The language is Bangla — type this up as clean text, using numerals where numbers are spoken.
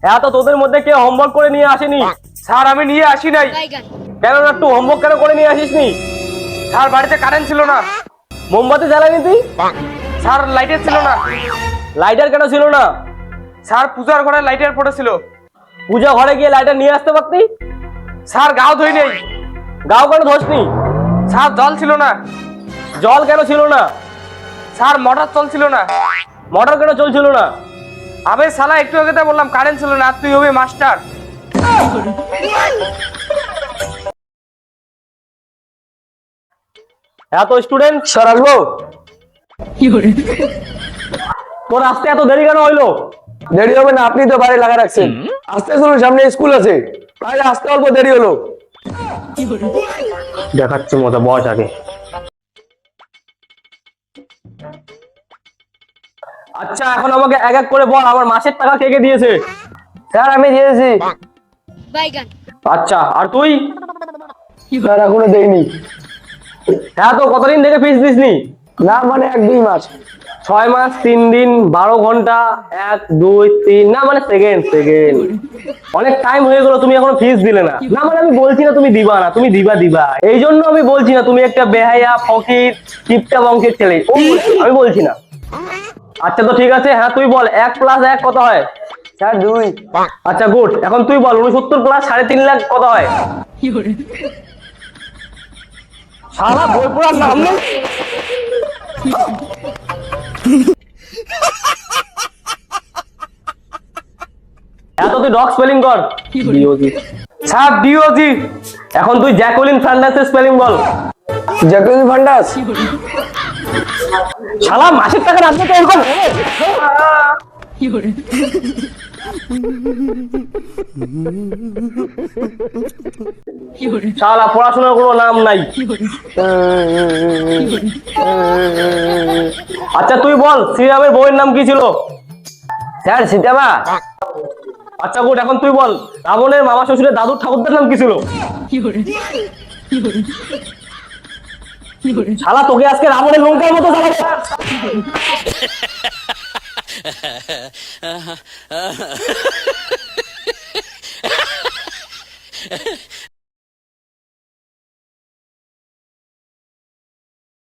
হ্যাঁ, তো তোদের মধ্যে কে হোমওয়ার্ক করে নিয়ে আসেনি? স্যার আমি নিয়ে আসি নাই। কেন না, তুই হোমওয়ার্ক কেন করে নিয়ে আসিসনি? স্যার বাড়িতে কারেন্ট ছিল না। মোমবাতি জ্বালানি তুই? স্যার লাইটার ছিল না। লাইটার কেন ছিল না? স্যার পূজার ঘরে লাইটার পড়েছিল। পূজা ঘরে গিয়ে লাইটার নিয়ে আসতে পারতি। স্যার গাও ধুই নেই। গাও কেন ধসনি? স্যার জল ছিল না। জল কেন ছিল না? স্যার মোটর চলছিল না। মোটর কেন চলছিল না? আবে শালা একটু আগে তো বললাম কারেন্ট ছিল না, আর তুই হবে মাস্টার। এত স্টুডেন্ট, স্যার আসবো। তোর আসতে এত দেরি কেন হইলো? দেরি হবে না, আপনি তো বাড়ি লাগা রাখছেন। আসতে শুনুন, সামনে স্কুল আছে, তাহলে আসতে অল্প দেরি হলো। দেখাচ্ছি মজা, বয়স আগে। আচ্ছা, এখন আমাকে এক এক করে বল, আমার মাসের টাকা কে কে দিয়েছে? স্যার আমি দিয়েছি। আচ্ছা, আর তুই? স্যার এখনো দেইনি। হ্যাঁ, তো কতদিন থেকে ফিস দিসনি? না মানে 1-2 মাস। 6 মাস 3 দিন 12 ঘন্টা 1 2 3, না মানে সেকেন্ড সেকেন্ড অনেক টাইম হয়ে গেল, তুমি এখনো ফিস দিলে না। না মানে আমি বলছি না তুমি দিবা না, তুমি দিবা দিবা, এই জন্য আমি বলছি না। তুমি একটা বেহায়া ফকির কিপটা বংশের ছেলে, আমি বলছি না। আচ্ছা, তো ঠিক আছে। হ্যাঁ, তুই বল 1 + 1 কত হয়? স্যার 2। আচ্ছা, গুড। এখন তুই বল 69 + 3.5 লাখ কত হয়? সারা বই পড়ার নাম নেই। এত তুই ডগ স্পেলিং কর। ডিওজি। Sir D O G. এখন তুই জ্যাকুলিন ফার্নান্ডেজের স্পেলিং বল। জ্যাকুলিন ফার্নান্ডেজ। শালা মাসের টাকা রাখবে তো এরকম হবে? শালা পড়াশোনার কোনো নাম নাই। আচ্ছা, তুই বল শ্রীরামের বউয়ের নাম কি ছিল? স্যার সীতামা। আচ্ছা, গুড। এখন তুই বল রাবণের মামা শ্বশুরের দাদুর ঠাকুরদার নাম কি ছিল? শালা তোকে আজকে রাবণের লঙ্কার মতো জ্বালাবো।